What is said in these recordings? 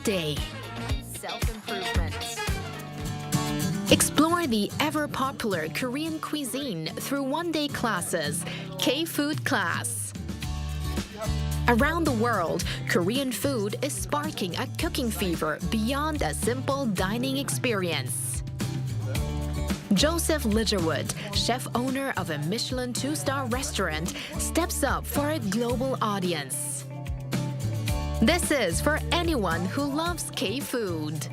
day. Self-improvement. Explore the ever-popular Korean cuisine through one-day classes, K-Food Class. Around the world, Korean food is sparking a cooking fever beyond a simple dining experience. Joseph Lidgerwood, chef-owner of a Michelin 2-star restaurant, steps up for a global audience. This is for anyone who loves K-food.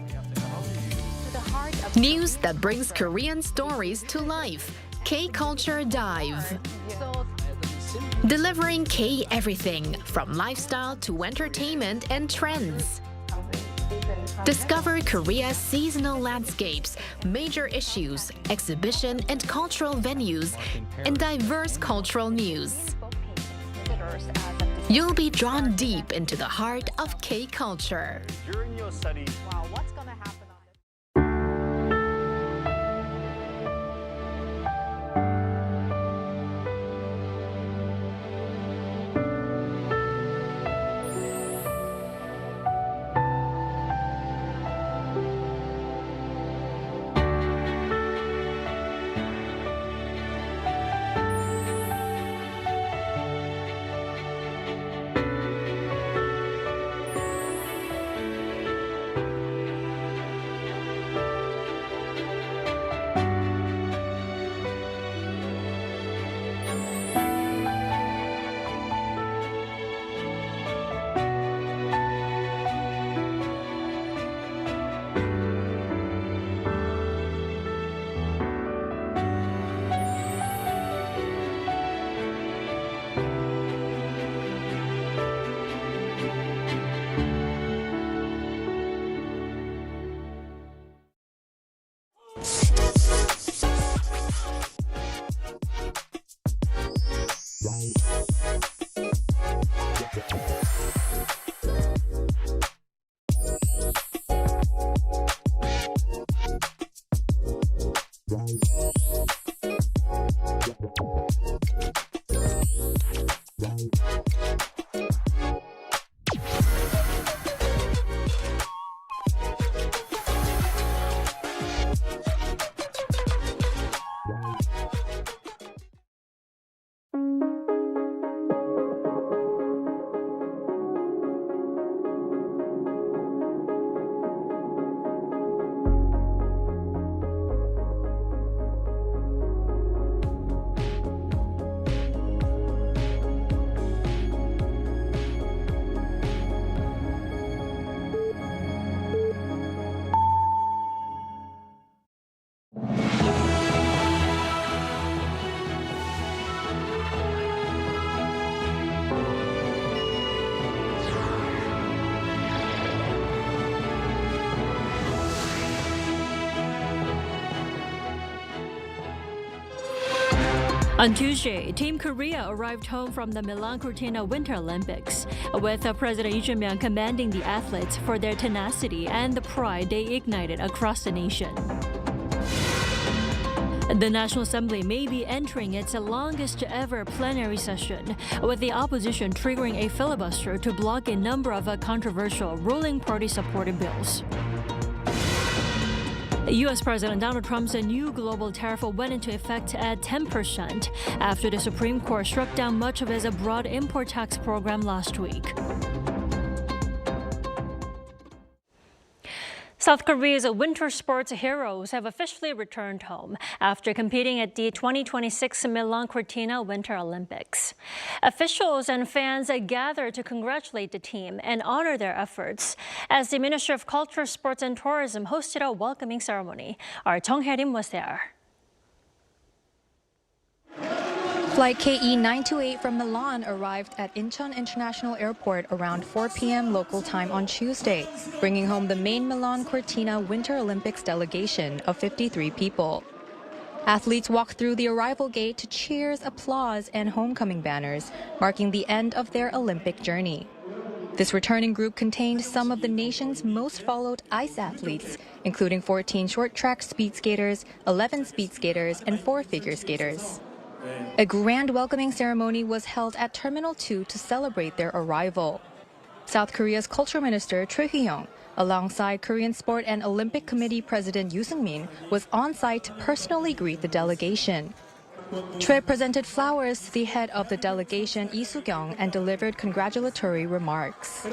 News that brings Korean stories to life. K-Culture Dive. Delivering K-everything, from lifestyle to entertainment and trends. Discover Korea's seasonal landscapes, major issues, exhibition and cultural venues, and diverse cultural news. You'll be drawn deep into the heart of K-culture. During your study, what's going to happen? On Tuesday, Team Korea arrived home from the Milan Cortina Winter Olympics, with President Lee commending the athletes for their tenacity and the pride they ignited across the nation. The National Assembly may be entering its longest ever plenary session, with the opposition triggering a filibuster to block a number of controversial ruling party-supported bills. U.S. President Donald Trump's new global tariff went into effect at 10% after the Supreme Court struck down much of his broad import tax program last week. South Korea's winter sports heroes have officially returned home after competing at the 2026 Milan Cortina Winter Olympics. Officials and fans gathered to congratulate the team and honor their efforts as the Ministry of Culture, Sports and Tourism hosted a welcoming ceremony. Our Jung Hae-rim was there. Flight KE928 from Milan arrived at Incheon International Airport around 4 p.m. local time on Tuesday, bringing home the main Milan Cortina Winter Olympics delegation of 53 people. Athletes walked through the arrival gate to cheers, applause, and homecoming banners, marking the end of their Olympic journey. This returning group contained some of the nation's most followed ice athletes, including 14 short track speed skaters, 11 speed skaters, and 4 figure skaters. A grand welcoming ceremony was held at Terminal 2 to celebrate their arrival. South Korea's Culture Minister Choi Hee-young Alongside Korean Sport and Olympic Committee President Yoo Seung-min was on site to personally greet the delegation. Choi presented flowers to the head of the delegation, Lee Soo-kyung, and delivered congratulatory remarks.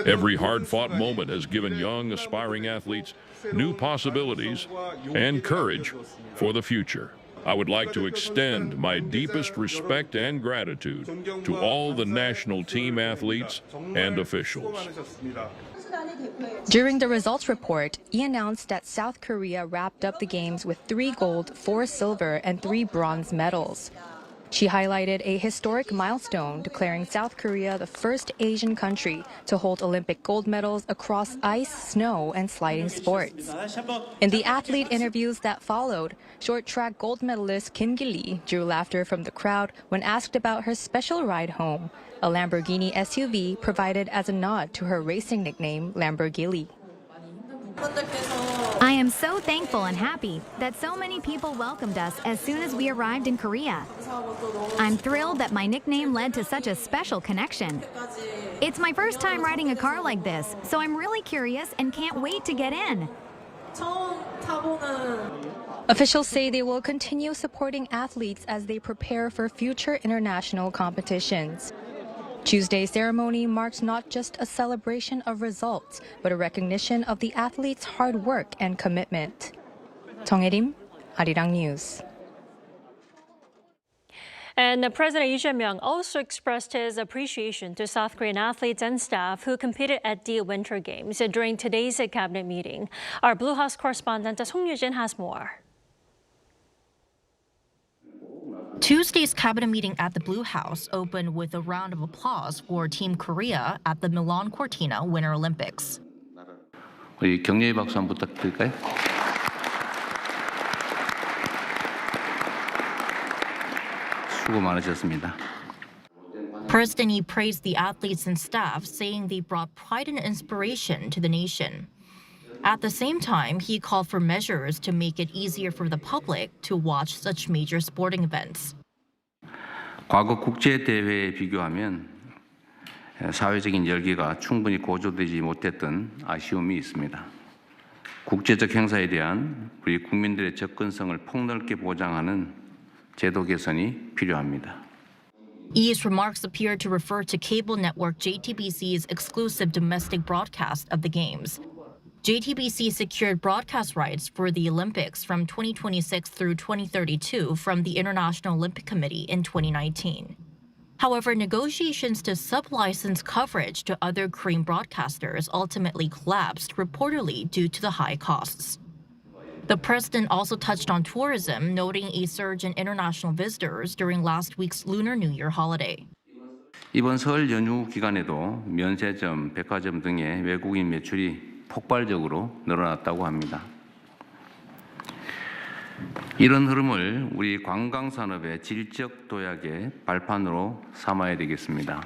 Every hard-fought moment has given young, aspiring athletes new possibilities and courage for the future. I would like to extend my deepest respect and gratitude to all the national team athletes and officials. During the results report, he announced that South Korea wrapped up the games with 3 gold, 4 silver, and 3 bronze medals. She highlighted a historic milestone, declaring South Korea the first Asian country to hold Olympic gold medals across ice, snow, and sliding sports. In the athlete interviews that followed, short track gold medalist Kim Gi-lee drew laughter from the crowd when asked about her special ride home, a Lamborghini SUV provided as a nod to her racing nickname, Lamborghini. I am so thankful and happy that so many people welcomed us as soon as we arrived in Korea. I'm thrilled that my nickname led to such a special connection. It's my first time riding a car like this, so I'm really curious and can't wait to get in. Officials say they will continue supporting athletes as they prepare for future international competitions. Tuesday's ceremony marks not just a celebration of results, but a recognition of the athletes' hard work and commitment. 정혜림, Arirang News. And President Lee Jae-myung also expressed his appreciation to South Korean athletes and staff who competed at the Winter Games during today's cabinet meeting. Our Blue House correspondent Song Yu-jin has more. Tuesday's cabinet meeting at the Blue House opened with a round of applause for Team Korea at the Milan Cortina Winter Olympics. 우리 격려의 박수 한번 부탁드릴까요? 수고 많으셨습니다. President Lee praised the athletes and staff, saying they brought pride and inspiration to the nation. At the same time, he called for measures to make it easier for the public to watch such major sporting events. 과거 국제 대회에 비교하면 사회적인 열기가 충분히 고조되지 못했던 아쉬움이 있습니다. 국제적 행사에 대한 우리 국민들의 접근성을 폭넓게 보장하는 제도 개선이 필요합니다. Lee's remarks appeared to refer to cable network JTBC's exclusive domestic broadcast of the Games. JTBC secured broadcast rights for the Olympics from 2026 through 2032 from the International Olympic Committee in 2019. However, negotiations to sub-license coverage to other Korean broadcasters ultimately collapsed, reportedly due to the high costs. The president also touched on tourism, noting a surge in international visitors during last week's Lunar New Year holiday. 이번 설 연휴 기간에도 면세점, 백화점 등의 외국인 매출이 폭발적으로 늘어났다고 합니다. 이런 흐름을 우리 관광산업의 질적 도약의 발판으로 삼아야 되겠습니다.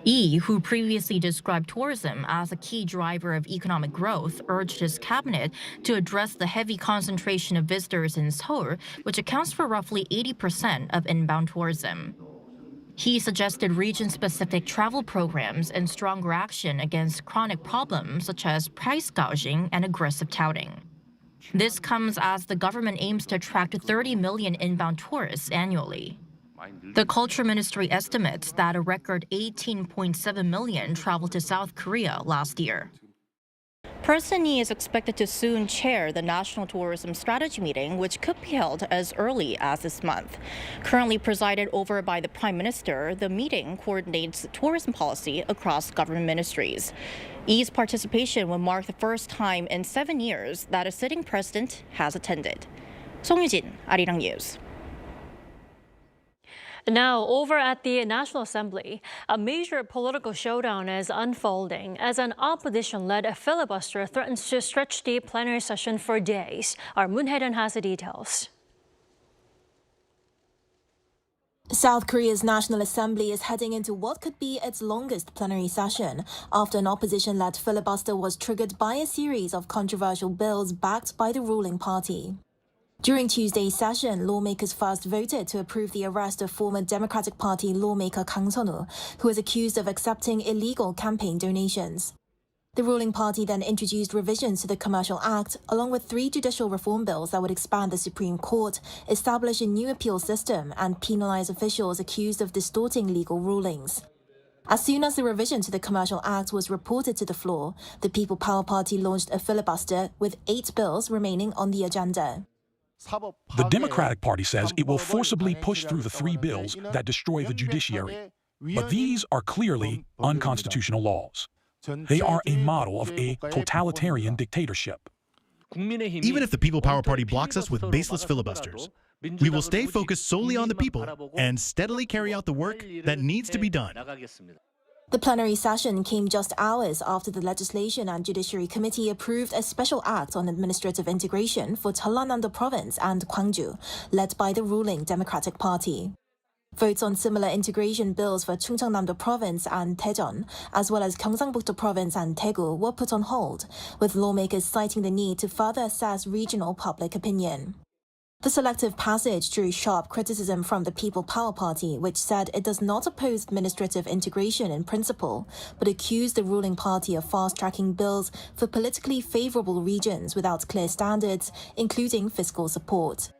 Lee, who previously described tourism as a key driver of economic growth, urged his cabinet to address the heavy concentration of visitors in Seoul, which accounts for roughly 80% of inbound tourism. He suggested region-specific travel programs and stronger action against chronic problems such as price gouging and aggressive touting. This comes as the government aims to attract 30 million inbound tourists annually. The Culture Ministry estimates that a record 18.7 million traveled to South Korea last year. President Lee is expected to soon chair the National Tourism Strategy meeting, which could be held as early as this month. Currently presided over by the Prime Minister, the meeting coordinates tourism policy across government ministries. Lee's participation will mark the first time in 7 years that a sitting president has attended. Song Yu-jin, Arirang News. Now, over at the National Assembly, a major political showdown is unfolding as an opposition-led filibuster threatens to stretch the plenary session for days. Our Moon Hae-ryun has the details. South Korea's National Assembly is heading into what could be its longest plenary session after an opposition-led filibuster was triggered by a series of controversial bills backed by the ruling party. During Tuesday's session, lawmakers first voted to approve the arrest of former Democratic Party lawmaker Kang Sun-woo, who is accused of accepting illegal campaign donations. The ruling party then introduced revisions to the Commercial Act, along with 3 judicial reform bills that would expand the Supreme Court, establish a new appeal system, and penalize officials accused of distorting legal rulings. As soon as the revision to the Commercial Act was reported to the floor, the People Power Party launched a filibuster with 8 bills remaining on the agenda. The Democratic Party says it will forcibly push through the 3 bills that destroy the judiciary. But these are clearly unconstitutional laws. They are a model of a totalitarian dictatorship. Even if the People Power Party blocks us with baseless filibusters, we will stay focused solely on the people and steadily carry out the work that needs to be done. The plenary session came just hours after the Legislation and Judiciary Committee approved a special act on administrative integration for Jeollanam-do Province and Gwangju, led by the ruling Democratic Party. Votes on similar integration bills for Chungcheongnam-do Province and Daejeon, as well as Gyeongsangbuk-do Province and Daegu, were put on hold, with lawmakers citing the need to further assess regional public opinion. The selective passage drew sharp criticism from the People Power Party, which said it does not oppose administrative integration in principle, but accused the ruling party of fast-tracking bills for politically favorable regions without clear standards, including fiscal support.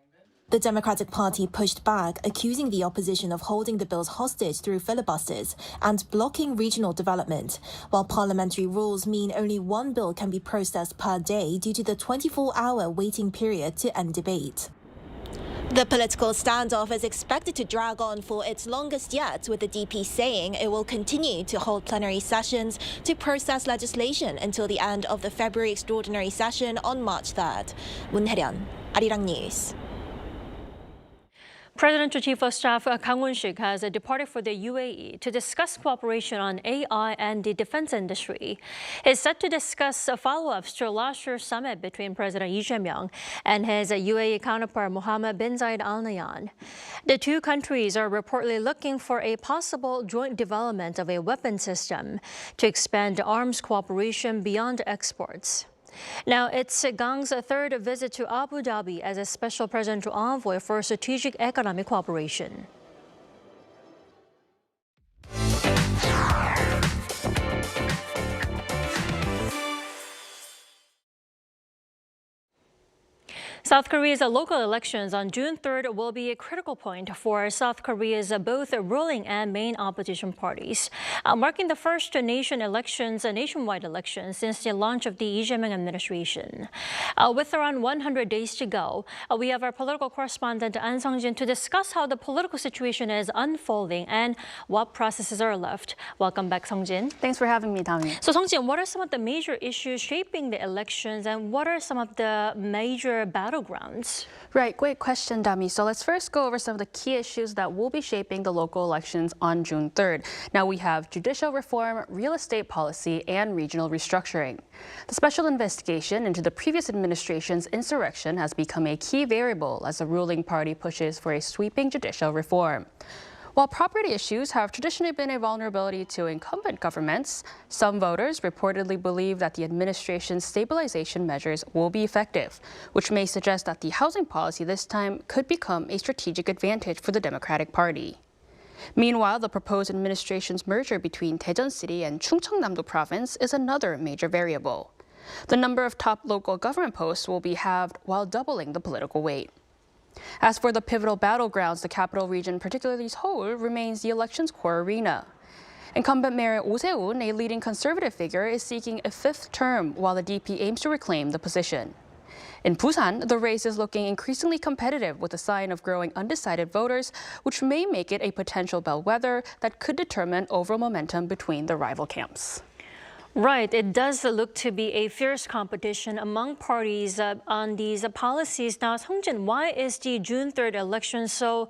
The Democratic Party pushed back, accusing the opposition of holding the bills hostage through filibusters and blocking regional development, while parliamentary rules mean only 1 bill can be processed per day due to the 24-hour waiting period to end debate. The political standoff is expected to drag on for its longest yet, with the DP saying it will continue to hold plenary sessions to process legislation until the end of the February extraordinary session on March 3rd. Moon-Haeryun, Arirang News. Presidential Chief of Staff Kang Won-sik has departed for the UAE to discuss cooperation on AI and the defense industry. He's set to discuss follow-ups to last year's summit between President Lee Jae-myung and his UAE counterpart Mohammed bin Zayed Al Nahyan. The 2 countries are reportedly looking for a possible joint development of a weapon system to expand arms cooperation beyond exports. Now, it's Kang's 3rd visit to Abu Dhabi as a special presidential envoy for strategic economic cooperation. South Korea's local elections on June 3rd will be a critical point for South Korea's both ruling and main opposition parties, marking the first nationwide elections since the launch of the Lee Jae-myung administration. With around 100 days to go, we have our political correspondent An Sung-jin to discuss how the political situation is unfolding and what processes are left. Welcome back, Sung-jin. Thanks for having me, Dami. So, Sung-jin, what are some of the major issues shaping the elections, and what are some of the major battlegrounds? Right, great question, Dami. So let's first go over some of the key issues that will be shaping the local elections on June 3rd. Now we have judicial reform, real estate policy, and regional restructuring. The special investigation into the previous administration's insurrection has become a key variable as the ruling party pushes for a sweeping judicial reform. While property issues have traditionally been a vulnerability to incumbent governments, some voters reportedly believe that the administration's stabilization measures will be effective, which may suggest that the housing policy this time could become a strategic advantage for the Democratic Party. Meanwhile, the proposed administration's merger between Daejeon City and Chungcheongnam-do Province is another major variable. The number of top local government posts will be halved while doubling the political weight. As for the pivotal battlegrounds, the capital region, particularly Seoul, remains the election's core arena. Incumbent Mayor Oh Se-un, a leading conservative figure, is seeking a 5th term while the DP aims to reclaim the position. In Busan, the race is looking increasingly competitive with a sign of growing undecided voters, which may make it a potential bellwether that could determine overall momentum between the rival camps. Right. It does look to be a fierce competition among parties on these policies. Now, Sung-jin, why is the June 3rd election so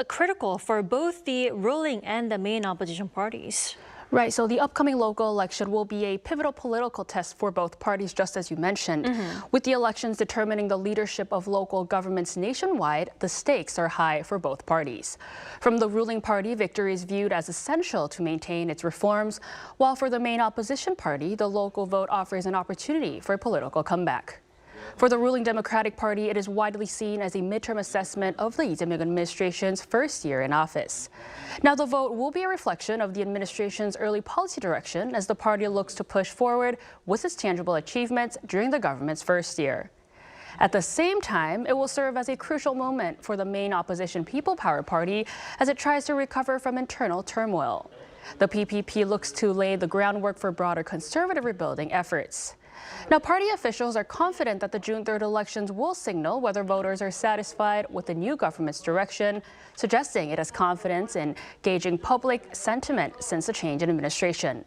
critical for both the ruling and the main opposition parties? Right, so the upcoming local election will be a pivotal political test for both parties, just as you mentioned. With the elections determining the leadership of local governments nationwide, the stakes are high for both parties. From the ruling party, victory is viewed as essential to maintain its reforms, while for the main opposition party, the local vote offers an opportunity for a political comeback. For the ruling Democratic Party, it is widely seen as a midterm assessment of the Lee Jae-myung administration's first year in office. Now, the vote will be a reflection of the administration's early policy direction as the party looks to push forward with its tangible achievements during the government's first year. At the same time, it will serve as a crucial moment for the main opposition People Power Party as it tries to recover from internal turmoil. The PPP looks to lay the groundwork for broader conservative rebuilding efforts. Now, party officials are confident that the June 3rd elections will signal whether voters are satisfied with the new government's direction, suggesting it has confidence in gauging public sentiment since the change in administration.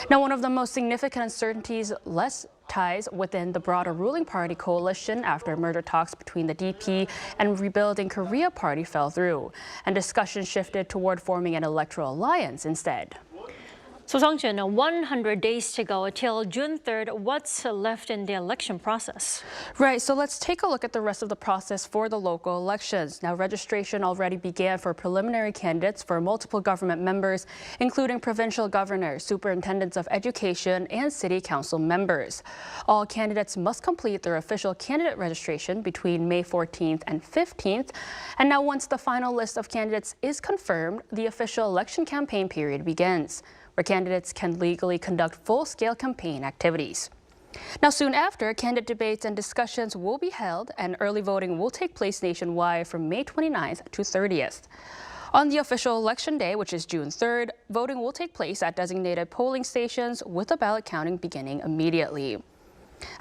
Now, one of the most significant uncertainties ties within the broader ruling party coalition after merger talks between the DP and Rebuilding Korea Party fell through, and discussions shifted toward forming an electoral alliance instead. So Sung-jin, 100 days to go till June 3rd. What's left in the election process? Right, so let's take a look at the rest of the process for the local elections. Now, registration already began for preliminary candidates for multiple government members, including provincial governors, superintendents of education, and city council members. All candidates must complete their official candidate registration between May 14th and 15th. And now, once the final list of candidates is confirmed, the official election campaign period begins, where candidates can legally conduct full-scale campaign activities. Now, soon after, candidate debates and discussions will be held, and early voting will take place nationwide from May 29th to 30th. On the official election day, which is June 3rd, voting will take place at designated polling stations with the ballot counting beginning immediately.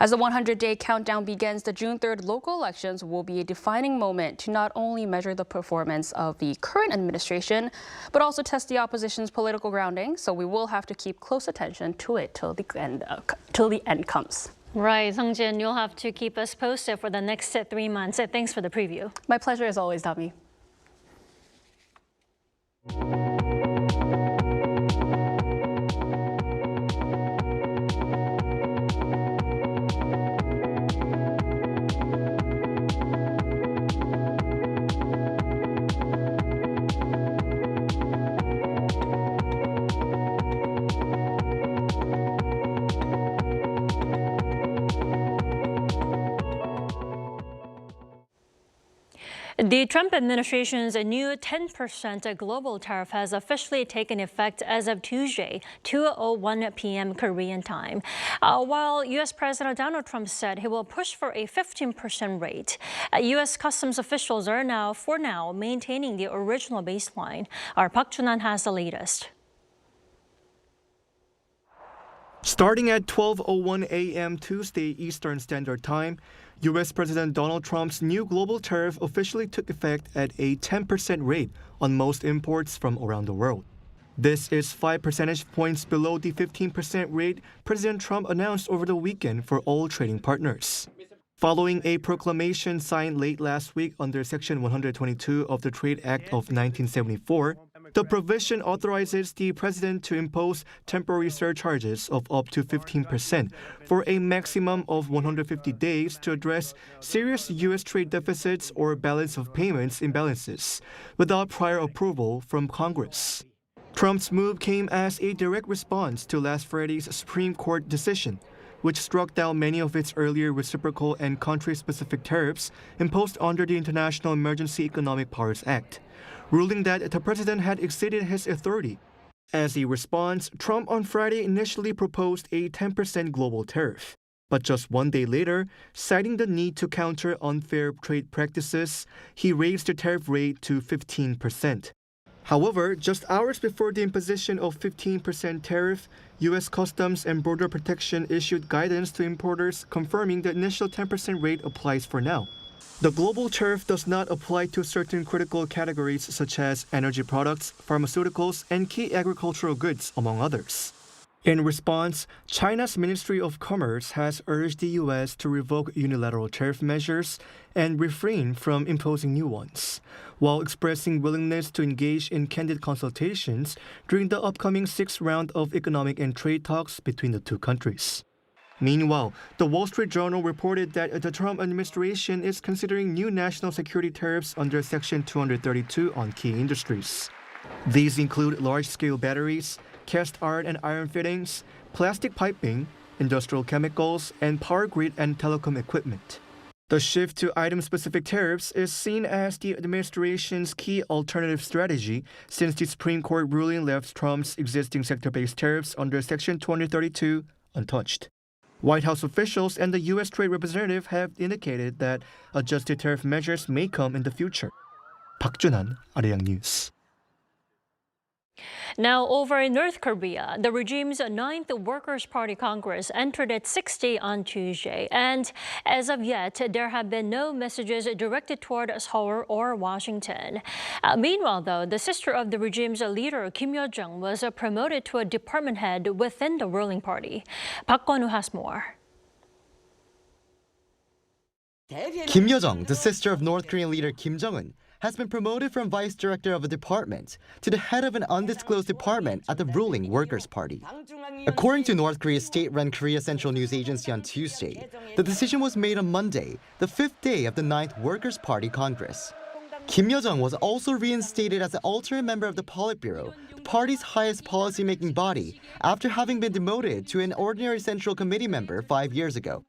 As the 100-day countdown begins, the June 3rd local elections will be a defining moment to not only measure the performance of the current administration, but also test the opposition's political grounding. So we will have to keep close attention to it till the end comes. Right, Sung-jin, you'll have to keep us posted for the next 3 months. Thanks for the preview. My pleasure as always, Dami. The Trump administration's new 10% global tariff has officially taken effect as of Tuesday, 2:01 p.m. Korean time. While U.S. President Donald Trump said he will push for a 15% rate, U.S. customs officials are now, for now, maintaining the original baseline. Our Park Junan has the latest. Starting at 12:01 a.m. Tuesday Eastern Standard Time, U.S. President Donald Trump's new global tariff officially took effect at a 10% rate on most imports from around the world. This is 5 percentage points below the 15% rate President Trump announced over the weekend for all trading partners. Following a proclamation signed late last week under Section 122 of the Trade Act of 1974, the provision authorizes the president to impose temporary surcharges of up to 15% for a maximum of 150 days to address serious U.S. trade deficits or balance of payments imbalances without prior approval from Congress. Trump's move came as a direct response to last Friday's Supreme Court decision, which struck down many of its earlier reciprocal and country-specific tariffs imposed under the International Emergency Economic Powers Act, ruling that the president had exceeded his authority. As a response, Trump on Friday initially proposed a 10% global tariff. But just 1 day later, citing the need to counter unfair trade practices, he raised the tariff rate to 15%. However, just hours before the imposition of 15% tariff, U.S. Customs and Border Protection issued guidance to importers confirming the initial 10% rate applies for now. The global tariff does not apply to certain critical categories such as energy products, pharmaceuticals, and key agricultural goods, among others. In response, China's Ministry of Commerce has urged the U.S. to revoke unilateral tariff measures and refrain from imposing new ones, while expressing willingness to engage in candid consultations during the upcoming 6th round of economic and trade talks between the two countries. Meanwhile, the Wall Street Journal reported that the Trump administration is considering new national security tariffs under Section 232 on key industries. These include large-scale batteries, cast iron and iron fittings, plastic piping, industrial chemicals, and power grid and telecom equipment. The shift to item-specific tariffs is seen as the administration's key alternative strategy since the Supreme Court ruling left Trump's existing sector-based tariffs under Section 232 untouched. White House officials and the U.S. Trade Representative have indicated that adjusted tariff measures may come in the future. 박준환, Arirang News. Now, over in North Korea, the regime's 9th Workers' Party Congress entered its 6th day on Tuesday. And as of yet, there have been no messages directed toward Seoul or Washington. Meanwhile, though, the sister of the regime's leader, Kim Yo-jong, was promoted to a department head within the ruling party. Park Kwon-woo has more. Kim Yo-jong, the sister of North Korean leader Kim Jong-un, has been promoted from vice director of a department to the head of an undisclosed department at the ruling Workers' Party. According to North Korea's state-run Korea Central News Agency on Tuesday, the decision was made on Monday, the 5th day of the 9th Workers' Party Congress. Kim Yo-jong was also reinstated as an alternate member of the Politburo, the party's highest policy-making body, after having been demoted to an ordinary Central Committee member 5 years ago.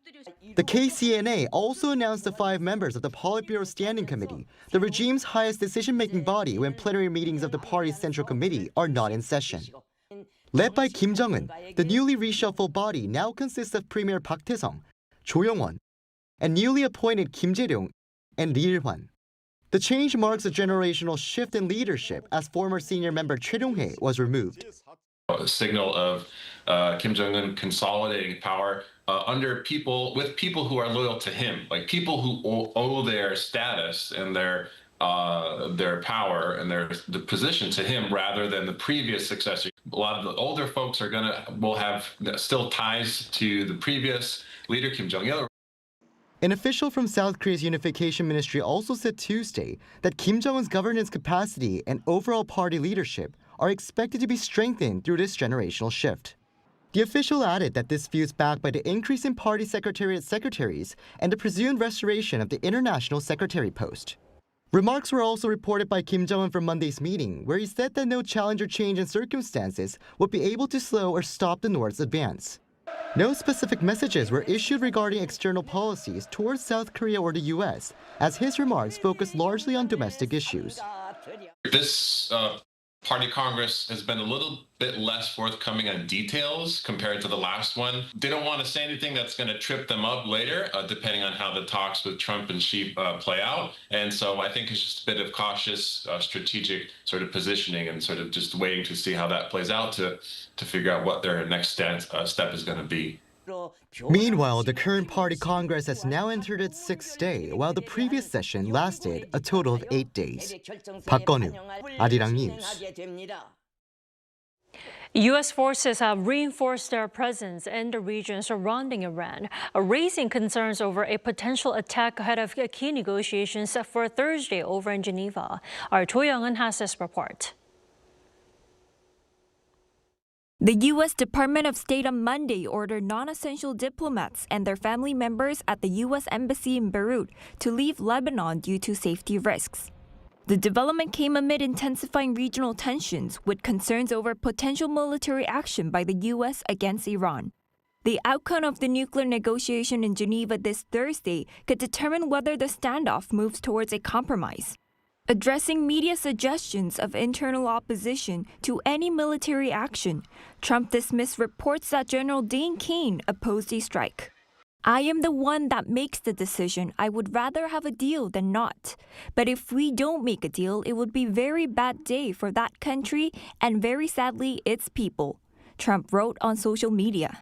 The KCNA also announced the 5 members of the Politburo Standing Committee, the regime's highest decision-making body when plenary meetings of the party's Central Committee are not in session. Led by Kim Jong-un, the newly reshuffled body now consists of Premier Park Tae-sung, Cho Yong-won, and newly appointed Kim Jae-ryong and Lee Il-hwan. The change marks a generational shift in leadership as former senior member Choi Dong-hae was removed. A signal of Kim Jong-un consolidating power under people who are loyal to him, like people who owe their status and their power and the position to him rather than the previous successor. A lot of the older folks will have still ties to the previous leader, Kim Jong-il. An official from South Korea's Unification Ministry also said Tuesday that Kim Jong-un's governance capacity and overall party leadership are expected to be strengthened through this generational shift. The official added that this view is backed by the increase in party secretariat secretaries and the presumed restoration of the international secretary post. Remarks were also reported by Kim Jong-un from Monday's meeting, where he said that no challenge or change in circumstances would be able to slow or stop the North's advance. No specific messages were issued regarding external policies towards South Korea or the U.S., as his remarks focused largely on domestic issues. This Party Congress has been a little bit less forthcoming on details compared to the last one. They don't want to say anything that's going to trip them up later, depending on how the talks with Trump and Xi play out. And so I think it's just a bit of cautious strategic sort of positioning and sort of just waiting to see how that plays out to figure out what their next step is going to be. Meanwhile, the current party Congress has now entered its 6th day, while the previous session lasted a total of 8 days. Park Kwon-woo, Arirang News. U.S. forces have reinforced their presence in the region surrounding Iran, raising concerns over a potential attack ahead of key negotiations for Thursday over in Geneva. Our Cho Young-eun has this report. The U.S. Department of State on Monday ordered non-essential diplomats and their family members at the U.S. Embassy in Beirut to leave Lebanon due to safety risks. The development came amid intensifying regional tensions with concerns over potential military action by the U.S. against Iran. The outcome of the nuclear negotiation in Geneva this Thursday could determine whether the standoff moves towards a compromise. Addressing media suggestions of internal opposition to any military action, Trump dismissed reports that General Dane Kane opposed a strike. "I am the one that makes the decision. I would rather have a deal than not. But if we don't make a deal, it would be a very bad day for that country and very sadly its people," Trump wrote on social media.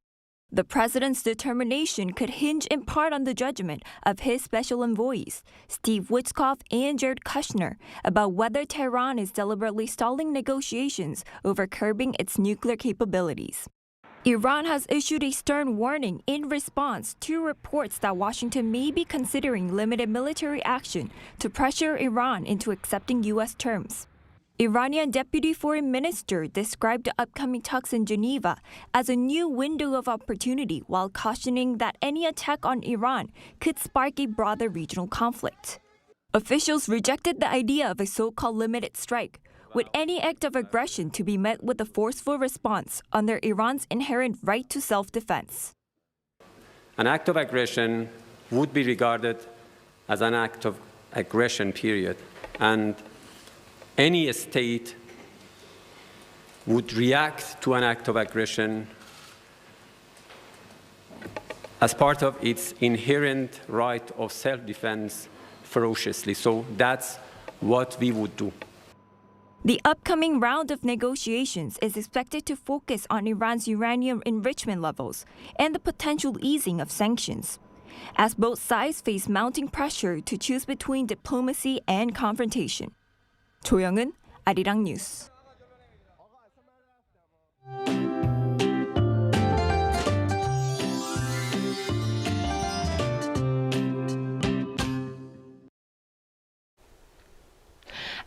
The president's determination could hinge in part on the judgment of his special envoys, Steve Witkoff and Jared Kushner, about whether Tehran is deliberately stalling negotiations over curbing its nuclear capabilities. Iran has issued a stern warning in response to reports that Washington may be considering limited military action to pressure Iran into accepting U.S. terms. Iranian Deputy Foreign Minister described the upcoming talks in Geneva as a new window of opportunity while cautioning that any attack on Iran could spark a broader regional conflict. Officials rejected the idea of a so-called limited strike, with any act of aggression to be met with a forceful response under Iran's inherent right to self-defense. An act of aggression would be regarded as an act of aggression, period. And any state would react to an act of aggression as part of its inherent right of self-defense ferociously. So that's what we would do. The upcoming round of negotiations is expected to focus on Iran's uranium enrichment levels and the potential easing of sanctions, as both sides face mounting pressure to choose between diplomacy and confrontation. 조영은, Arirang News.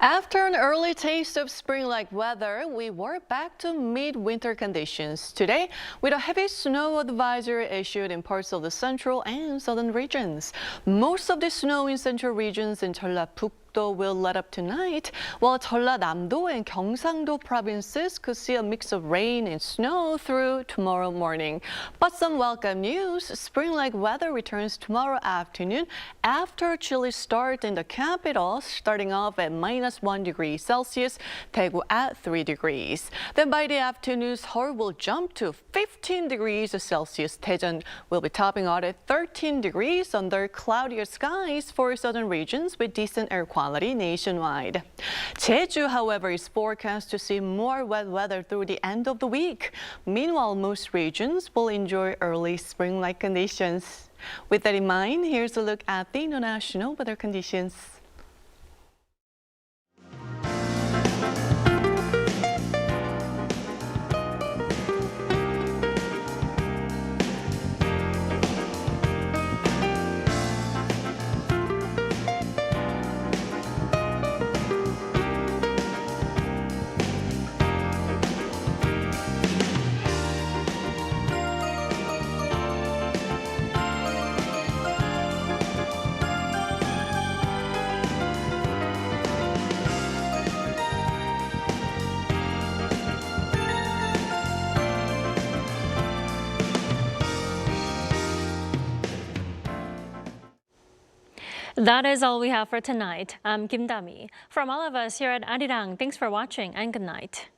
After an early taste of spring-like weather, we were back to mid-winter conditions today with a heavy snow advisory issued in parts of the central and southern regions. Most of the snow in central regions in 전라북도 will let up tonight, while 전라남도 and 경상도 provinces could see a mix of rain and snow through tomorrow morning. But some welcome news. Spring-like weather returns tomorrow afternoon after a chilly start in the capital, starting off at -1 degree Celsius, Daegu at 3 degrees. Then by the afternoon, Seoul will jump to 15 degrees Celsius. Daejeon will be topping out at 13 degrees under cloudier skies for southern regions with decent air quality nationwide. Jeju, however, is forecast to see more wet weather through the end of the week. Meanwhile, most regions will enjoy early spring-like conditions. With that in mind, here's a look at the international weather conditions. That is all we have for tonight. I'm Kim Dami. From all of us here at Arirang, thanks for watching and good night.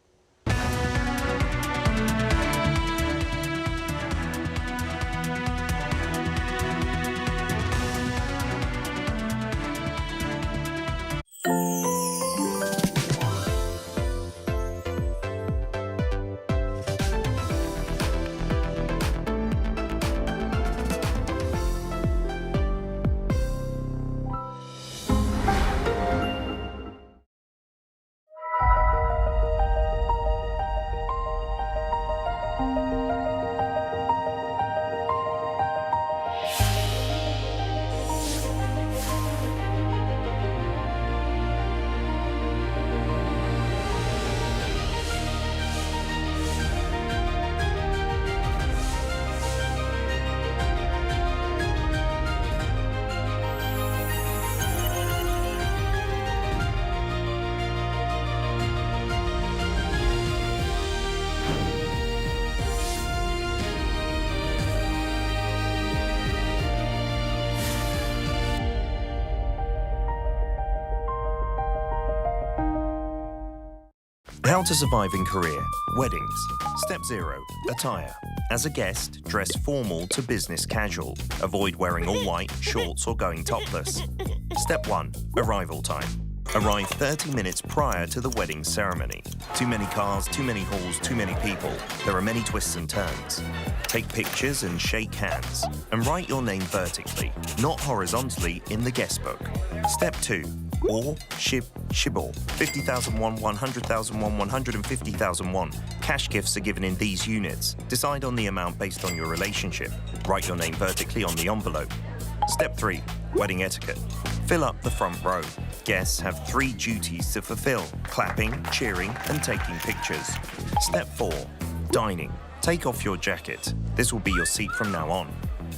How to survive in Korea. Weddings. Step 0. Attire. As a guest, dress formal to business casual. Avoid wearing all white, shorts or going topless. Step 1. Arrival time. Arrive 30 minutes prior to the wedding ceremony. Too many cars, too many halls, too many people. There are many twists and turns. Take pictures and shake hands. And write your name vertically, not horizontally, in the guest book. Step 2. Or, shibor. 50,000 won, 100,000 won, 150,000 won. Cash gifts are given in these units. Decide on the amount based on your relationship. Write your name vertically on the envelope. Step 3. Wedding etiquette. Fill up the front row. Guests have 3 duties to fulfill: clapping, cheering, and taking pictures. Step 4. Dining. Take off your jacket. This will be your seat from now on.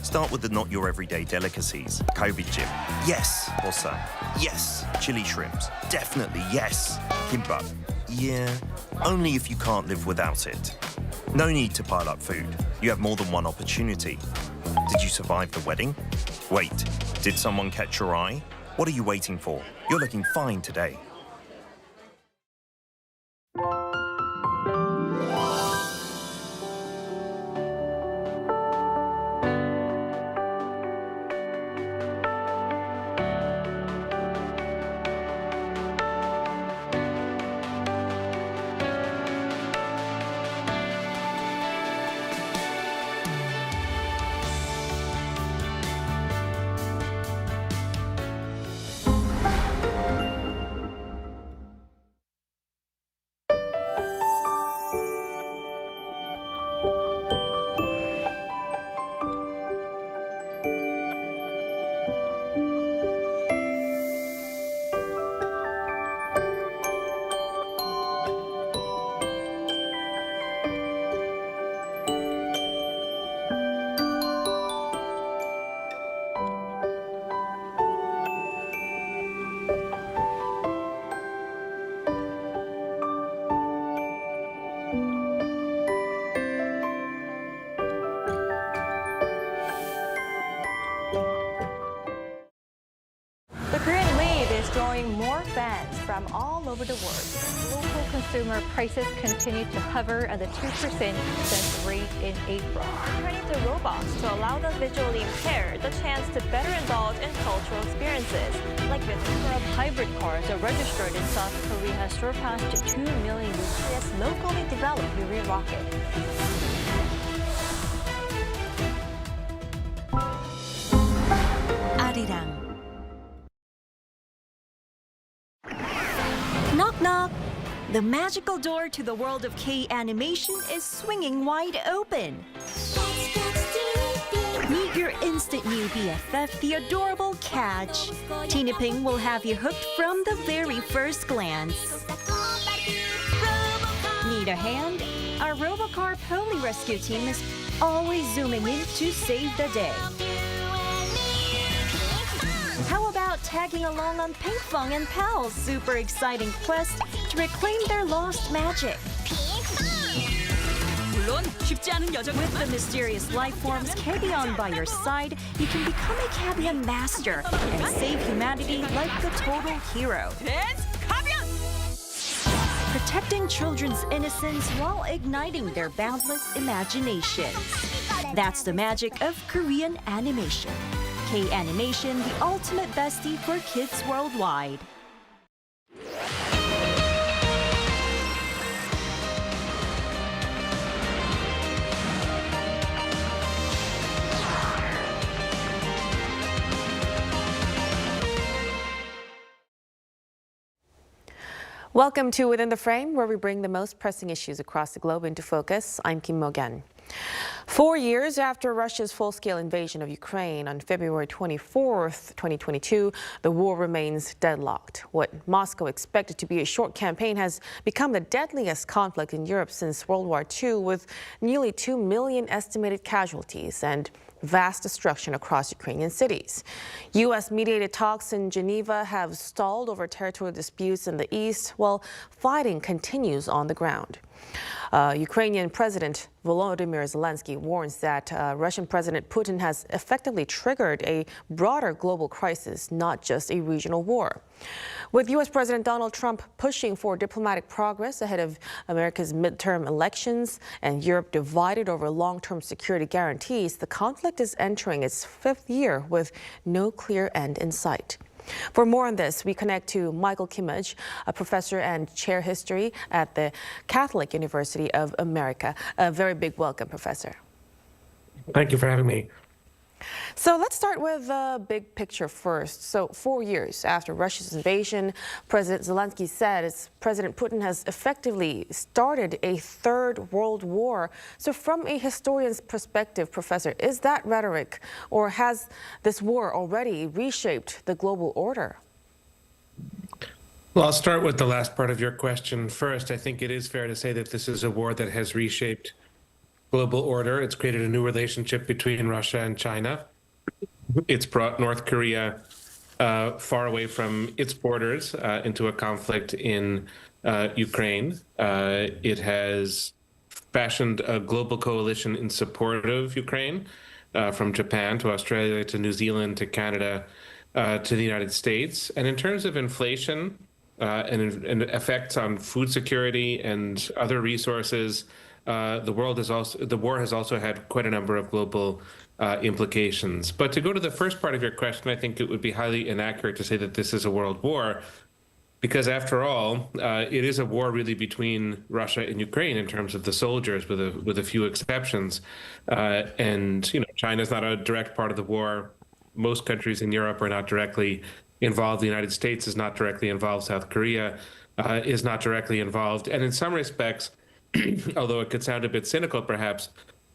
Start with the not your everyday delicacies. Kalbijjim. Yes. Bosa. Yes. Chili shrimps. Definitely yes. Kimbap. Yeah. Only if you can't live without it. No need to pile up food. You have more than one opportunity. Did you survive the wedding? Wait, did someone catch your eye? What are you waiting for? You're looking fine today. drawing more fans from all over the world. Local consumer prices continue to hover at the 2% since rate in April. Turning to robots to allow the visually impaired the chance to better indulge in cultural experiences. Like the number of hybrid cars are registered in South Korea has surpassed 2 million with this locally developed Yuri rocket. Arirang. Knock knock! The magical door to the world of K-animation is swinging wide open. Meet your instant new BFF, the adorable Catch. Tina Ping will have you hooked from the very first glance. Need a hand? Our Robocar Poli Rescue team is always zooming in to save the day. How about tagging along on Pinkfong and Pal's super exciting quest to reclaim their lost magic? With the mysterious life forms Cabion by your side, you can become a Cabion master and save humanity like the total hero. Protecting children's innocence while igniting their boundless imaginations. That's the magic of Korean animation. K-animation, the ultimate bestie for kids worldwide. Welcome to Within the Frame, where we bring the most pressing issues across the globe into focus. I'm Kim Mo-gan. 4 years after Russia's full-scale invasion of Ukraine on February 24th, 2022, the war remains deadlocked. What Moscow expected to be a short campaign has become the deadliest conflict in Europe since World War II, with nearly 2 million estimated casualties and vast destruction across Ukrainian cities. U.S.-mediated talks in Geneva have stalled over territorial disputes in the east, while fighting continues on the ground. Ukrainian President Volodymyr Zelensky warns that Russian President Putin has effectively triggered a broader global crisis, not just a regional war. With U.S. President Donald Trump pushing for diplomatic progress ahead of America's midterm elections and Europe divided over long-term security guarantees, the conflict is entering its 5th year with no clear end in sight. For more on this, we connect to Michael Kimmage, a professor and chair history at the Catholic University of America. A very big welcome, Professor. Thank you for having me. So let's start with the big picture first. So 4 years after Russia's invasion, President Zelensky said President Putin has effectively started a third world war. So from a historian's perspective, Professor, is that rhetoric, or has this war already reshaped the global order? Well, I'll start with the last part of your question first. I think it is fair to say that this is a war that has reshaped global order. It's created a new relationship between Russia and China. It's brought North Korea far away from its borders into a conflict in Ukraine. It has fashioned a global coalition in support of Ukraine, from Japan to Australia to New Zealand to Canada to the United States. And in terms of inflation and effects on food security and other resources, the war has also had quite a number of global implications. But to go to the first part of your question, I think it would be highly inaccurate to say that this is a world war, because after all, it is a war really between Russia and Ukraine in terms of the soldiers, with a few exceptions. And China is not a direct part of the war. Most countries in Europe are not directly involved. The United States is not directly involved. South Korea is not directly involved. And in some respects, although it could sound a bit cynical perhaps,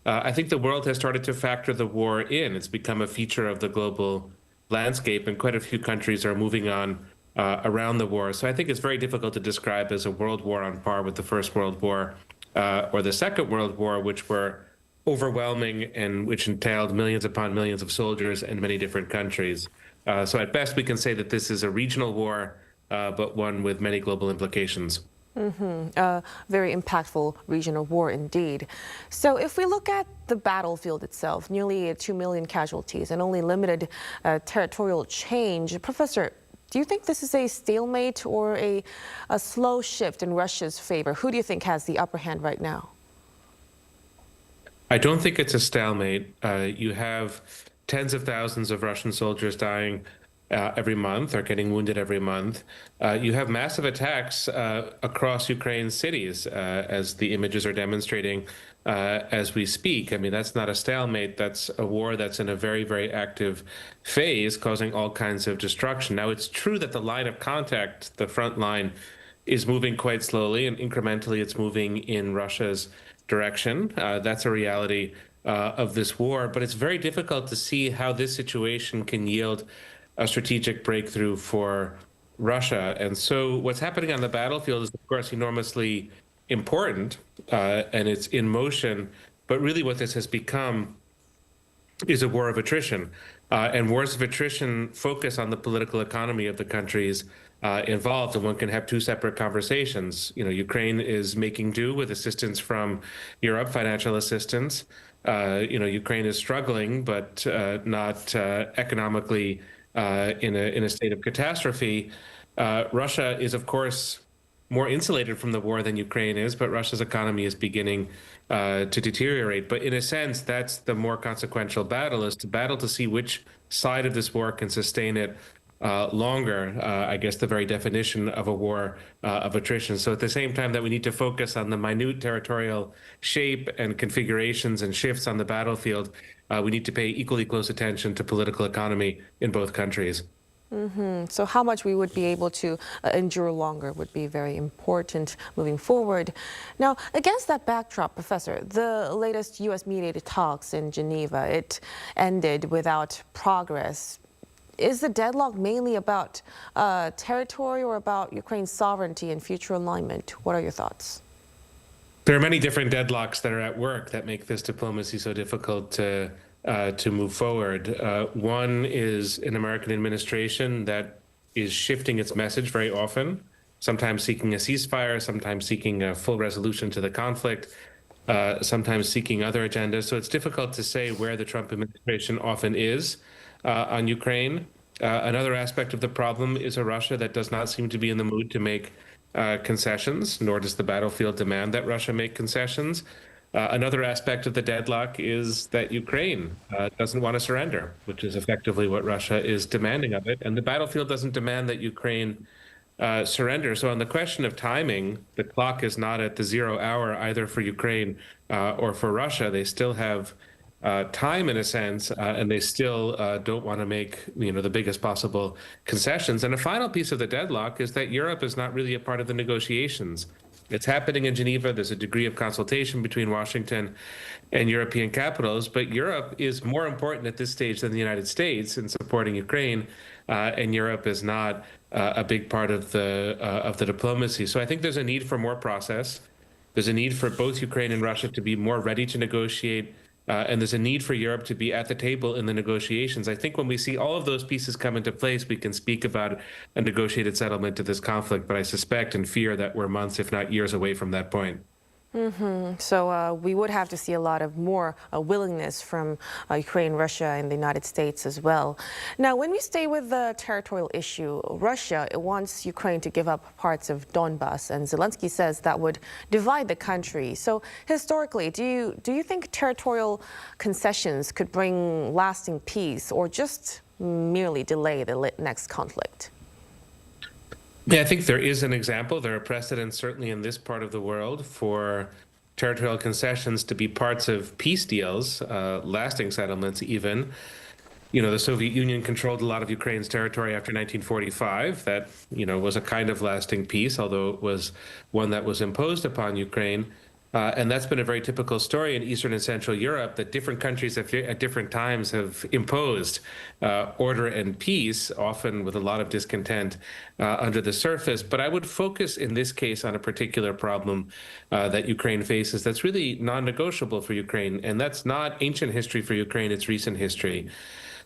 I think the world has started to factor the war in. It's become a feature of the global landscape, and quite a few countries are moving on around the war. So I think it's very difficult to describe as a world war on par with the First World War or the Second World War, which were overwhelming and which entailed millions upon millions of soldiers in many different countries. So at best, we can say that this is a regional war, but one with many global implications. Very impactful regional war indeed. So if we look at the battlefield itself, nearly 2 million casualties and only limited territorial change, Professor, do you think this is a stalemate or a slow shift in Russia's favor? Who do you think has the upper hand right now? I don't think it's a stalemate. You have tens of thousands of Russian soldiers dying every month or getting wounded every month. You have massive attacks across Ukraine's cities, as the images are demonstrating as we speak. I mean, that's not a stalemate. That's a war that's in a very, very active phase, causing all kinds of destruction. Now, it's true that the line of contact, the front line, is moving quite slowly, and incrementally it's moving in Russia's direction. That's a reality of this war, but it's very difficult to see how this situation can yield a strategic breakthrough for Russia. And so what's happening on the battlefield is, of course, enormously important, and it's in motion. But really what this has become is a war of attrition. And wars of attrition focus on the political economy of the countries involved, and one can have two separate conversations. Ukraine is making do with assistance from Europe, financial assistance. Ukraine is struggling, but not economically in a state of catastrophe. Russia is, of course, more insulated from the war than Ukraine is, but Russia's economy is beginning to deteriorate. But in a sense, that's the more consequential battle, is to battle to see which side of this war can sustain it longer. I guess the very definition of a war of attrition. So at the same time that we need to focus on the minute territorial shape and configurations and shifts on the battlefield, we need to pay equally close attention to political economy in both countries. So how much we would be able to endure longer would be very important moving forward. Now, against that backdrop, Professor, the latest U.S.-mediated talks in Geneva, it ended without progress. Is the deadlock mainly about territory or about Ukraine's sovereignty and future alignment? What are your thoughts? There are many different deadlocks that are at work that make this diplomacy so difficult to move forward. One is an American administration that is shifting its message very often, sometimes seeking a ceasefire, sometimes seeking a full resolution to the conflict, sometimes seeking other agendas. So it's difficult to say where the Trump administration often is on Ukraine. Another aspect of the problem is a Russia that does not seem to be in the mood to make concessions, nor does the battlefield demand that Russia make concessions. Another aspect of the deadlock is that Ukraine doesn't want to surrender, which is effectively what Russia is demanding of it. And the battlefield doesn't demand that Ukraine surrender. So on the question of timing, the clock is not at the 0 hour either for Ukraine or for Russia. They still have time in a sense, and they still don't want to make the biggest possible concessions. And a final piece of the deadlock is that Europe is not really a part of the negotiations. It's happening in Geneva. There's a degree of consultation between Washington and European capitals, but Europe is more important at this stage than the United States in supporting Ukraine, and Europe is not a big part of the diplomacy. So I think there's a need for more process. There's a need for both Ukraine and Russia to be more ready to negotiate, and there's a need for Europe to be at the table in the negotiations. I think when we see all of those pieces come into place, we can speak about a negotiated settlement to this conflict, but I suspect and fear that we're months, if not years, away from that point. So we would have to see a lot of more willingness from Ukraine, Russia, and the United States as well. Now, when we stay with the territorial issue, Russia wants Ukraine to give up parts of Donbas, and Zelensky says that would divide the country. So historically, do you think territorial concessions could bring lasting peace or just merely delay the next conflict? Yeah, I think there is an example. There are precedents, certainly in this part of the world, for territorial concessions to be parts of peace deals, lasting settlements even. You know, the Soviet Union controlled a lot of Ukraine's territory after 1945. That, was a kind of lasting peace, although it was one that was imposed upon Ukraine. And that's been a very typical story in Eastern and Central Europe, that different countries at different times have imposed order and peace, often with a lot of discontent under the surface. But I would focus in this case on a particular problem that Ukraine faces that's really non-negotiable for Ukraine. And that's not ancient history for Ukraine, it's recent history.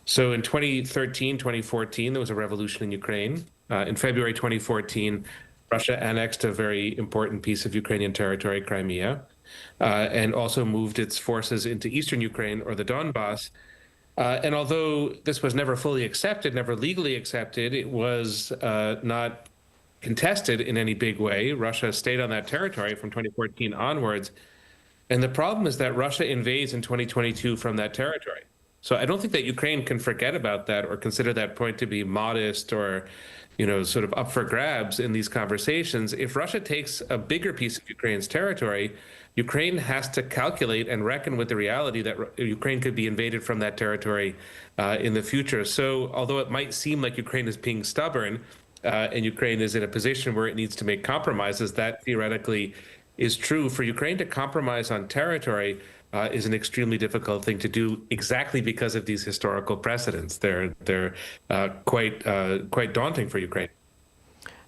So in 2013, 2014, there was a revolution in Ukraine. In February 2014, Russia annexed a very important piece of Ukrainian territory, Crimea, and also moved its forces into eastern Ukraine, or the Donbas. And although this was never fully accepted, never legally accepted, it was not contested in any big way. Russia stayed on that territory from 2014 onwards. And the problem is that Russia invades in 2022 from that territory. So I don't think that Ukraine can forget about that or consider that point to be modest or sort of up for grabs in these conversations. If Russia takes a bigger piece of Ukraine's territory, Ukraine has to calculate and reckon with the reality that Ukraine could be invaded from that territory in the future. So although it might seem like Ukraine is being stubborn and Ukraine is in a position where it needs to make compromises, that theoretically is true. For Ukraine to compromise on territory is an extremely difficult thing to do, exactly because of these historical precedents. They're quite daunting for Ukraine.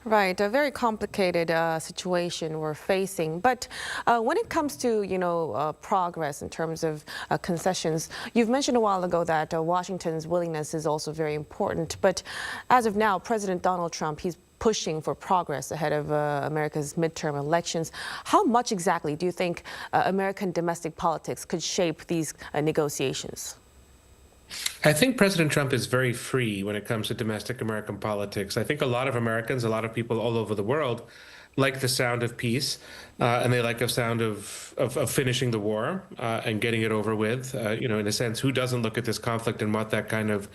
Right, a very complicated situation we're facing. But when it comes to, progress in terms of concessions, you've mentioned a while ago that Washington's willingness is also very important. But as of now, President Donald Trump, he's pushing for progress ahead of America's midterm elections. How much exactly do you think American domestic politics could shape these negotiations? I think President Trump is very free when it comes to domestic American politics. I think a lot of Americans, a lot of people all over the world, like the sound of peace, and they like the sound of finishing the war and getting it over with. In a sense, who doesn't look at this conflict and want that kind of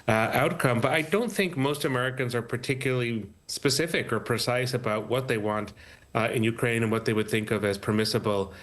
outcome? But I don't think most Americans are particularly specific or precise about what they want in Ukraine and what they would think of as permissible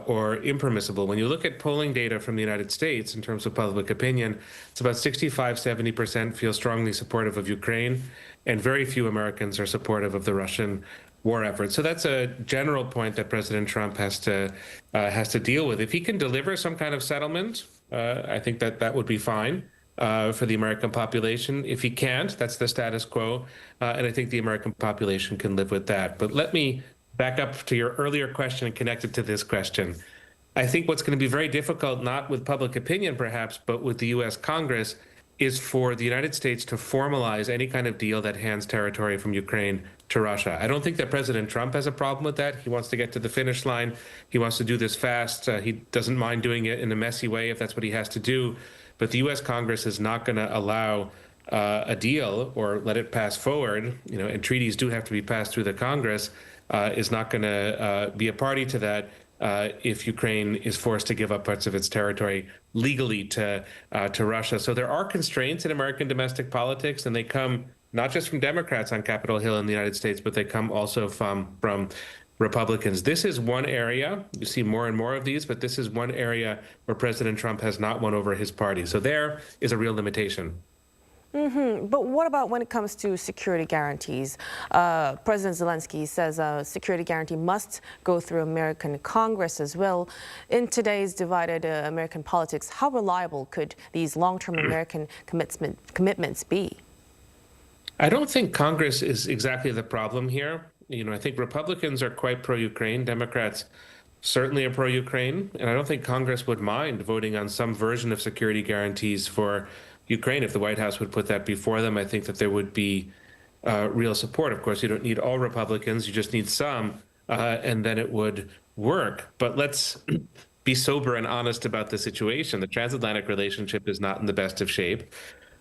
or impermissible. When you look at polling data from the United States in terms of public opinion, it's about 65–70% feel strongly supportive of Ukraine, and very few Americans are supportive of the Russian war effort. So that's a general point that President Trump has to deal with. If he can deliver some kind of settlement, I think that would be fine for the American population. If he can't, that's the status quo, and I think the American population can live with that. But let me back up to your earlier question and connect it to this question. I think what's going to be very difficult, not with public opinion perhaps, but with the U.S. Congress, is for the United States to formalize any kind of deal that hands territory from Ukraine to Russia. I don't think that President Trump has a problem with that. He wants to get to the finish line. He wants to do this fast. He doesn't mind doing it in a messy way if that's what he has to do. But the U.S. Congress is not going to allow a deal or let it pass forward, and treaties do have to be passed through the Congress, is not going to be a party to that if Ukraine is forced to give up parts of its territory legally to Russia. So there are constraints in American domestic politics, and they come not just from Democrats on Capitol Hill in the United States, but they come also from Republicans. This is one area, you see more and more of these, but this is one area where President Trump has not won over his party. So there is a real limitation. But what about when it comes to security guarantees? President Zelensky says a security guarantee must go through American Congress as well. In today's divided American politics, how reliable could these long-term American commitments be? I don't think Congress is exactly the problem here. I think Republicans are quite pro-Ukraine. Democrats certainly are pro-Ukraine. And I don't think Congress would mind voting on some version of security guarantees for Ukraine. If the White House would put that before them, I think that there would be real support. Of course, you don't need all Republicans. You just need some. and then it would work. But let's be sober and honest about the situation. The transatlantic relationship is not in the best of shape.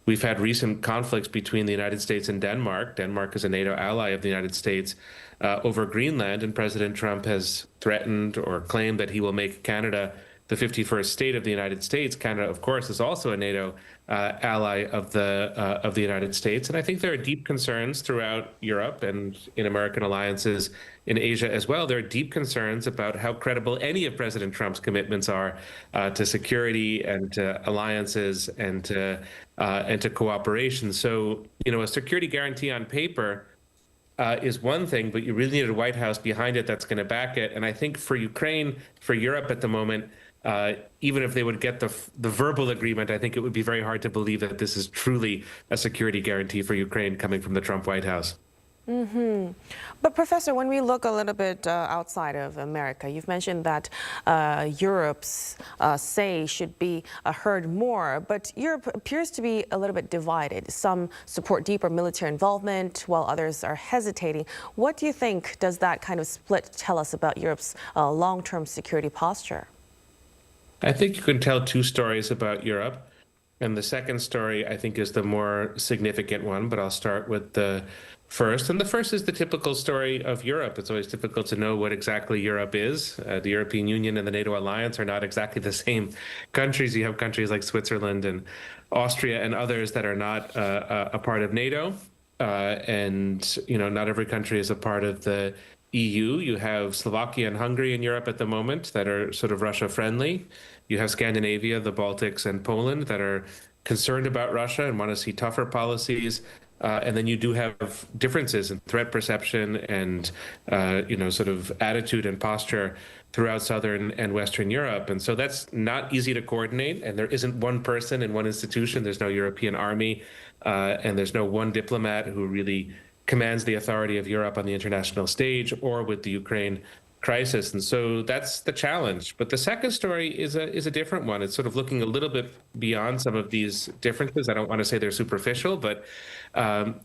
We've had recent conflicts between the United States and Denmark. Denmark is a NATO ally of the United States over Greenland, and President Trump has threatened or claimed that he will make Canada the 51st state of the United States. Canada, of course, is also a NATO ally of the United States. And I think there are deep concerns throughout Europe and in American alliances in Asia as well. There are deep concerns about how credible any of President Trump's commitments are to security and to alliances and to cooperation. So, a security guarantee on paper is one thing, but you really need a White House behind it that's going to back it. And I think for Ukraine, for Europe at the moment, even if they would get the verbal agreement, I think it would be very hard to believe that this is truly a security guarantee for Ukraine coming from the Trump White House. But Professor, when we look a little bit outside of America, you've mentioned that Europe's say should be heard more, but Europe appears to be a little bit divided. Some support deeper military involvement while others are hesitating. What do you think does that kind of split tell us about Europe's long-term security posture? I think you can tell two stories about Europe. And the second story, I think, is the more significant one, but I'll start with the first. And the first is the typical story of Europe. It's always difficult to know what exactly Europe is. The European Union and the NATO alliance are not exactly the same countries. You have countries like Switzerland and Austria and others that are not a part of NATO. And, not every country is a part of the EU. You have Slovakia and Hungary in Europe at the moment that are sort of Russia-friendly. You have Scandinavia, the Baltics, and Poland that are concerned about Russia and want to see tougher policies. And then you do have differences in threat perception and, sort of attitude and posture throughout Southern and Western Europe. And so that's not easy to coordinate. And there isn't one person in one institution. There's no European army, and there's no one diplomat who really commands the authority of Europe on the international stage or with the Ukraine crisis. And so that's the challenge. But the second story is a different one. It's sort of looking a little bit beyond some of these differences. I don't want to say they're superficial, but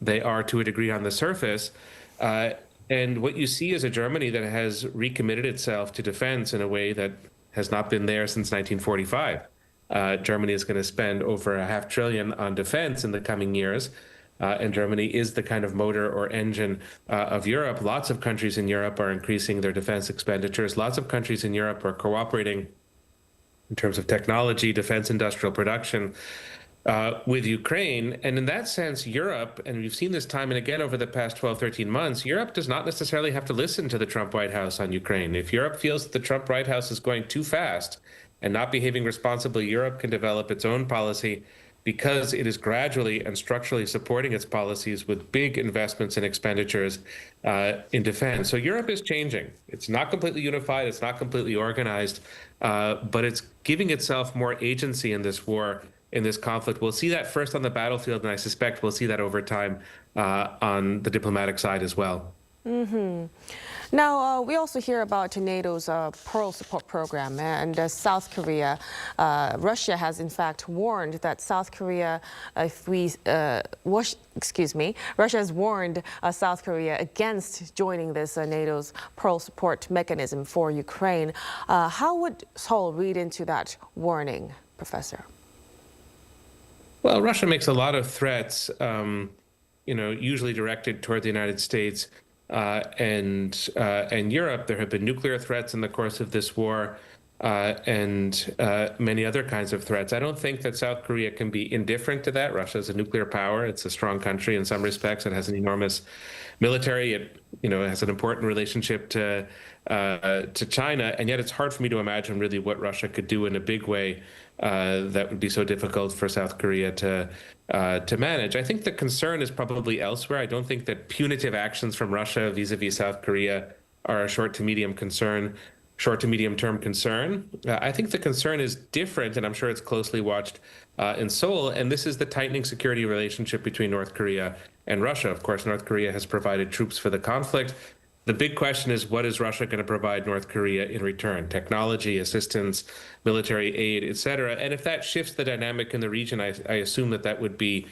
they are to a degree on the surface. And what you see is a Germany that has recommitted itself to defense in a way that has not been there since 1945. Germany is going to spend over $500 billion on defense in the coming years. And Germany is the kind of motor or engine of Europe. Lots of countries in Europe are increasing their defense expenditures. Lots of countries in Europe are cooperating in terms of technology, defense industrial production with Ukraine. And in that sense, Europe, and we've seen this time and again over the past 12, 13 months, Europe does not necessarily have to listen to the Trump White House on Ukraine. If Europe feels that the Trump White House is going too fast and not behaving responsibly, Europe can develop its own policy because it is gradually and structurally supporting its policies with big investments and expenditures in defense. So Europe is changing. It's not completely unified. It's not completely organized, but it's giving itself more agency in this war, in this conflict. We'll see that first on the battlefield, and I suspect we'll see that over time on the diplomatic side as well. Now, we also hear about NATO's Pearl Support Program and South Korea. Russia has, in fact, warned that South Korea, Russia has warned South Korea against joining this NATO's Pearl Support mechanism for Ukraine. How would Seoul read into that warning, Professor? Well, Russia makes a lot of threats, usually directed toward the United States. And Europe. There have been nuclear threats in the course of this war and many other kinds of threats. I don't think that South Korea can be indifferent to that. Russia is a nuclear power. It's a strong country in some respects. It has an enormous military. It has an important relationship to China. And yet it's hard for me to imagine really what Russia could do in a big way that would be so difficult for South Korea to manage. I think the concern is probably elsewhere. I don't think that punitive actions from Russia vis-a-vis South Korea are a short to medium term concern. I think the concern is different, and I'm sure it's closely watched in Seoul, and this is the tightening security relationship between North Korea and Russia. Of course, North Korea has provided troops for the conflict. The big question is, what is Russia going to provide North Korea in return? Technology, assistance, military aid, et cetera. And if that shifts the dynamic in the region, I assume that would be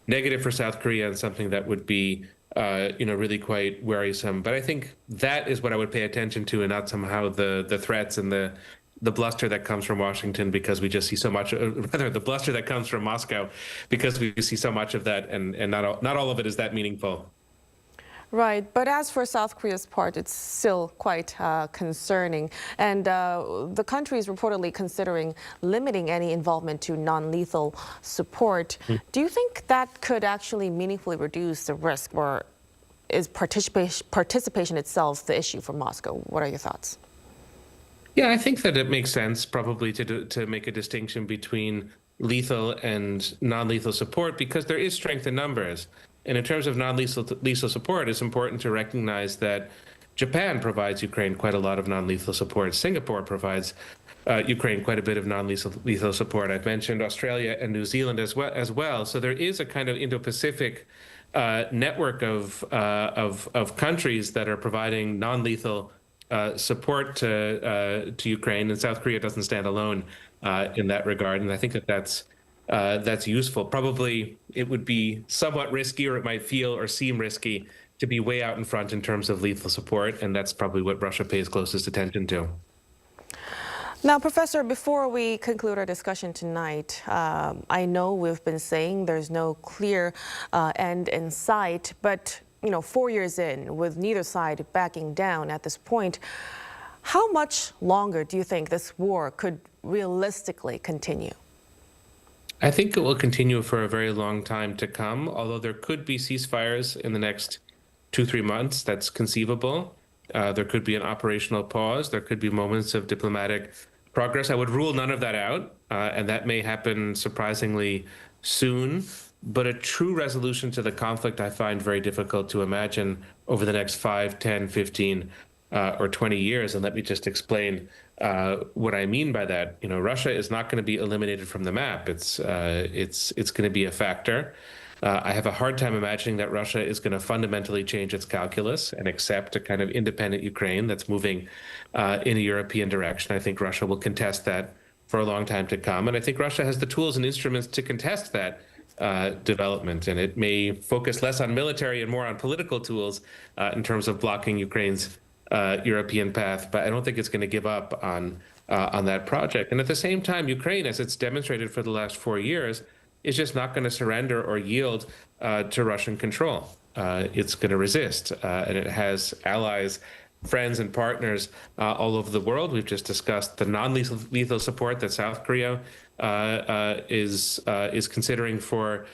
negative for South Korea and something that would be really quite worrisome. But I think that is what I would pay attention to, and not somehow the threats and the bluster that comes from Washington, because we just see so much, rather the bluster that comes from Moscow, because we see so much of that, and not all of it is that meaningful. Right, but as for South Korea's part, it's still quite concerning. And the country is reportedly considering limiting any involvement to non-lethal support. Do you think that could actually meaningfully reduce the risk, or is participation itself the issue for Moscow? What are your thoughts? Yeah, I think that it makes sense probably to make a distinction between lethal and non-lethal support, because there is strength in numbers. And in terms of non-lethal support, it's important to recognize that Japan provides Ukraine quite a lot of non-lethal support. Singapore provides Ukraine quite a bit of non-lethal support. I've mentioned Australia and New Zealand as well. So there is a kind of Indo-Pacific network of countries that are providing non-lethal support to Ukraine, and South Korea doesn't stand alone in that regard. And I think that that's useful. Probably it would be somewhat risky, or it might feel or seem risky to be way out in front in terms of lethal support, and that's probably what Russia pays closest attention to. Now, Professor, before we conclude our discussion tonight, I know we've been saying there's no clear end in sight, but 4 years in, with neither side backing down at this point, how much longer do you think this war could realistically continue? I think it will continue for a very long time to come, although there could be ceasefires in the next 2-3 months. That's conceivable. There could be an operational pause. There could be moments of diplomatic progress. I would rule none of that out, and that may happen surprisingly soon. But a true resolution to the conflict I find very difficult to imagine over the next 5, 10, 15, or 20 years. And let me just explain what I mean by that. Russia is not going to be eliminated from the map. It's going to be a factor. I have a hard time imagining that Russia is going to fundamentally change its calculus and accept a kind of independent Ukraine that's moving in a European direction. I think Russia will contest that for a long time to come. And I think Russia has the tools and instruments to contest that development. And it may focus less on military and more on political tools in terms of blocking Ukraine's European path, but I don't think it's going to give up on that project. And at the same time, Ukraine, as it's demonstrated for the last 4 years, is just not going to surrender or yield to Russian control. It's going to resist, and it has allies, friends, and partners all over the world. We've just discussed the non-lethal support that South Korea is considering for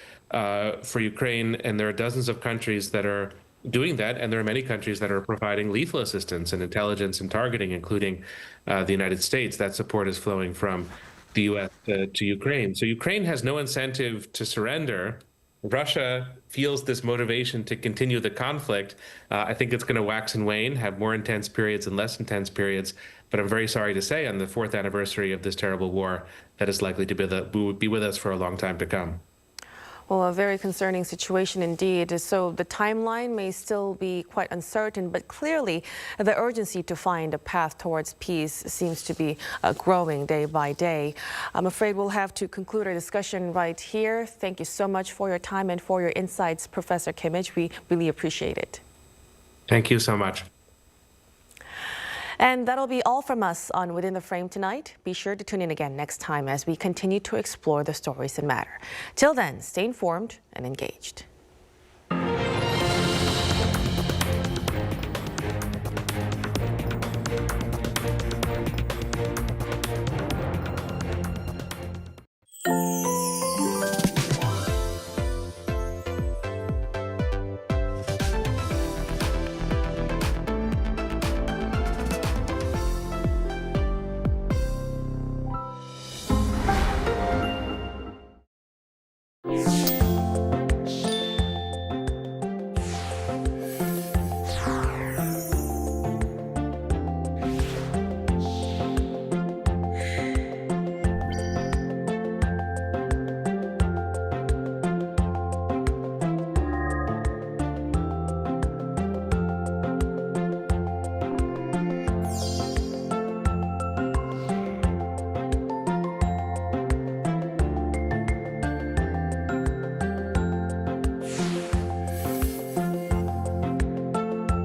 Ukraine, and there are dozens of countries that are doing that, and there are many countries that are providing lethal assistance and intelligence and targeting, including the United States. That support is flowing from the U.S. to Ukraine. So Ukraine has no incentive to surrender. Russia feels this motivation to continue the conflict. I think it's going to wax and wane, have more intense periods and less intense periods. But I'm very sorry to say, on the 4th anniversary of this terrible war, that is likely to be with us for a long time to come. Well, a very concerning situation indeed. So the timeline may still be quite uncertain, but clearly the urgency to find a path towards peace seems to be growing day by day. I'm afraid we'll have to conclude our discussion right here. Thank you so much for your time and for your insights, Professor Kimmage. We really appreciate it. Thank you so much. And that'll be all from us on Within the Frame tonight. Be sure to tune in again next time as we continue to explore the stories that matter. Till then, stay informed and engaged. Yeah.